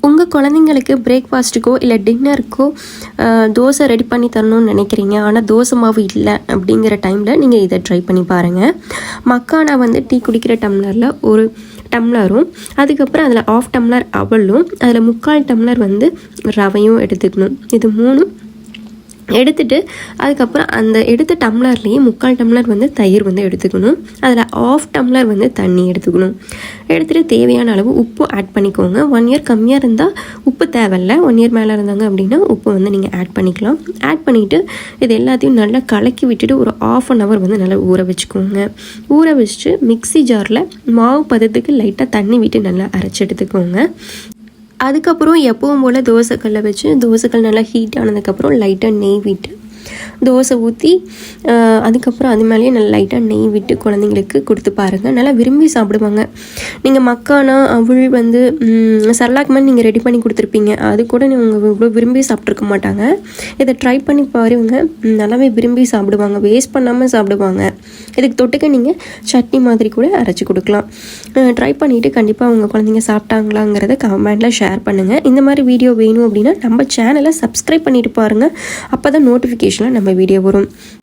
உங்கள் குழந்தைங்களுக்கு பிரேக்ஃபாஸ்ட்டுக்கோ இல்லை டின்னருக்கோ தோசை ரெடி பண்ணி தரணும்னு நினைக்கிறீங்க, ஆனால் தோசை மாவு இல்லை அப்படிங்கிற டைமில் நீங்கள் இதை ட்ரை பண்ணி பாருங்கள். மக்கானா வந்து டீ குடிக்கிற டம்ளரில் ஒரு டம்ளரும், அதுக்கப்புறம் அதில் 1/2 டம்ளர் அவலும், அதில் 3/4 டம்ளர் வந்து ரவையும் எடுத்துக்கணும். இது 3 எடுத்துகிட்டு அதுக்கப்புறம் அந்த எடுத்த டம்ளர்லேயே 3/4 டம்ளர் வந்து தயிர் வந்து எடுத்துக்கணும். அதில் 1/2 டம்ளர் வந்து தண்ணி எடுத்துக்கணும். எடுத்துகிட்டு தேவையான அளவு உப்பு ஆட் பண்ணிக்கோங்க. 1 இயர் கம்மியாக இருந்தால் உப்பு தேவையில்லை, 1 இயர் மேலே இருந்தாங்க அப்படின்னா உப்பு வந்து நீங்கள் ஆட் பண்ணிக்கலாம். ஆட் பண்ணிவிட்டு இது எல்லாத்தையும் நல்லா கலக்கி விட்டுட்டு ஒரு 1/2 hour வந்து நல்லா ஊற வச்சுக்கோங்க. ஊற வச்சுட்டு மிக்ஸி ஜாரில் மாவு பதத்துக்கு லைட்டாக தண்ணி விட்டு நல்லா அரைச்சி எடுத்துக்கோங்க. அதுக்கப்புறம் எப்பவும் போல் தோசைக்கல்லை வச்சு தோசைக்கல் நல்லா ஹீட் ஆனதுக்கப்புறம் லைட்டாக நெய் விட்டு தோசை ஊற்றி அதுக்கப்புறம் அது மேலேயே நல்லா லைட்டாக நெய் விட்டு குழந்தைங்களுக்கு கொடுத்து பாருங்கள். நல்லா விரும்பி சாப்பிடுவாங்க. நீங்கள் மக்கானா அவள் வந்து சர்லாக் மாதிரி நீங்கள் ரெடி பண்ணி கொடுத்துருப்பீங்க, அது கூட நீங்கள் இவ்வளோ விரும்பி சாப்பிட்ருக்க மாட்டாங்க. இதை ட்ரை பண்ணி பாருங்க, நல்லாவே விரும்பி சாப்பிடுவாங்க, வேஸ்ட் பண்ணாமல் சாப்பிடுவாங்க. இதுக்கு தொட்டுக்க நீங்கள் சட்னி மாதிரி கூட அரைச்சி கொடுக்கலாம். ட்ரை பண்ணிவிட்டு கண்டிப்பாக உங்கள் குழந்தைங்க சாப்பிட்டாங்களாங்கிறத கமெண்ட்டில் ஷேர் பண்ணுங்கள். இந்த மாதிரி வீடியோ வேணும் அப்படின்னா நம்ம சேனலை சப்ஸ்கிரைப் பண்ணிவிட்டு பாருங்கள். அப்போ தான் நோட்டிஃபிகேஷனில் நம்ம வீடியோ வரும்.